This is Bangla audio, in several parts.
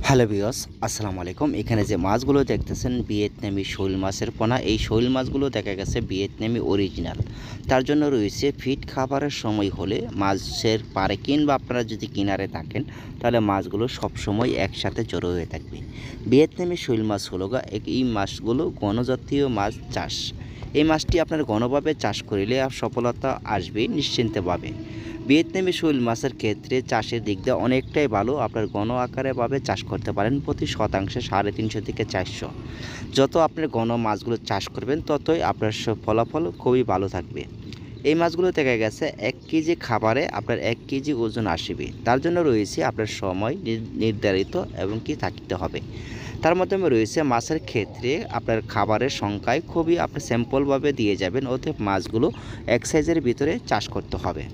হ্যালো ভিউয়ার্স, আসসালামু আলাইকুম। এখানে যে মাছগুলো দেখতেছেন ভিয়েতনামি শৈল মাছের পোনা। এই শৈল মাছগুলো দেখা গেছে ভিয়েতনামি অরিজিনাল। তার জন্য রয়েছে ফিড খাবারের সময় হলে মাছের পাড়ে কিংবা আপনারা যদি কিনারে থাকেন তাহলে মাছগুলো সবসময় একসাথে জড়ো হয়ে থাকবে। ভিয়েতনামি শৈল মাছ হলো এই মাছগুলো গণজাতীয় মাছ চাষ। এই মাছটি আপনার গণভাবে চাষ করিলে সফলতা আসবে নিশ্চিন্তভাবে। ভিয়েতনামি শৈল মাছের ক্ষেত্রে চাষের দিক দিয়ে অনেকটাই ভালো। আপনার ঘন আকারেভাবে চাষ করতে পারেন প্রতি শতাংশে 350 থেকে 400। যত আপনার ঘন মাছগুলো চাষ করবেন ততই আপনার ফলাফল খুবই ভালো থাকবে। এই মাছগুলো দেখা গেছে 1 কেজি খাবারে আপনার 1 কেজি ওজন আসবে। তার জন্য রয়েছে আপনার সময় নির্ধারিত এবং কি থাকতে হবে। তার মাধ্যমে রয়েছে মাছের ক্ষেত্রে আপনার খাবারের সংখ্যায় খুবই আপনি স্যাম্পলভাবে দিয়ে যাবেন, অতএব মাছগুলো এক সাইজের ভিতরে চাষ করতে হবে।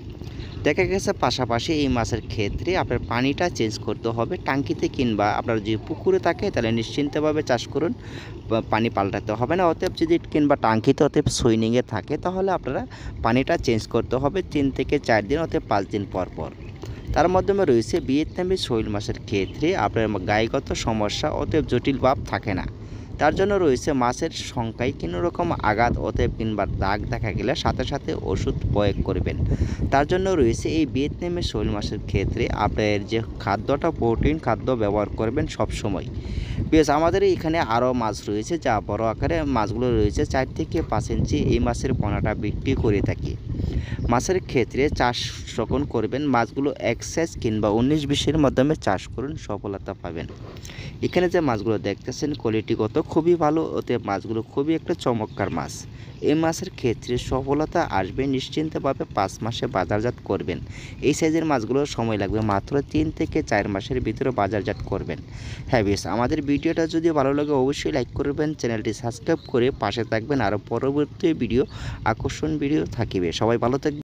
দেখা গেছে পাশাপাশি এই মাছের ক্ষেত্রে আপনার পানিটা চেঞ্জ করতে হবে টাঙ্কিতে, কিংবা আপনার যদি পুকুরে থাকে তাহলে নিশ্চিন্তভাবে চাষ করুন, পানি পাল্টাতে হবে না। অতএব যদি কিংবা টাঙ্কিতে অতএব সুইনিংয়ে থাকে তাহলে আপনারা পানিটা চেঞ্জ করতে হবে 3 থেকে 4 দিন, অতএব 5 দিন পর পর। তার মাধ্যমে রয়েছে ভিয়েতনামি শৈল মাছের ক্ষেত্রে আপনার গায়েগত সমস্যা অতএব জটিল ভাব থাকে না। তার জন্য রয়েছে মাছের সংখ্যায় কোনো রকম আঘাত অতএব কিংবা দাগ দেখা গেলে সাথে সাথে ওষুধ প্রয়োগ করবেন। তার জন্য রয়েছে এই ভিয়েতনামি শৈল মাছের ক্ষেত্রে আপনার যে খাদ্যটা প্রোটিন খাদ্য ব্যবহার করবেন সব সময়। বেশ, আমাদের এখানে আরও মাছ রয়েছে যা বড় আকারে মাছগুলো রয়েছে 4 থেকে 5 ইঞ্চি। এই মাছের পোনাটা বিক্রি করে থাকি। মাছের ক্ষেত্রে চাষ যখন করবেন মাছগুলো 1 সাইজ কিংবা 19-20-এর মাধ্যমে চাষ করুন, সফলতা পাবেন। এখানে যে মাছগুলো দেখতেছেন কোয়ালিটিগত খুবই ভালো, অতএব মাছগুলো খুবই একটা চমৎকার মাছ। এই মাছের ক্ষেত্রে সফলতা আসবে নিশ্চিন্তভাবে 5 মাসে বাজারজাত করবেন। এই সাইজের মাছগুলোর সময় লাগবে মাত্র 3 থেকে 4 মাসের ভিতরে বাজারজাত করবেন। হ্যাঁ বেশ, আমাদের ভিডিওটা যদি ভালো লাগে অবশ্যই লাইক করবেন, চ্যানেলটি সাবস্ক্রাইব করে পাশে থাকবেন। আরও পরবর্তী ভিডিও আকর্ষণ ভিডিও থাকিবে। সবাই ভালো থাকবেন।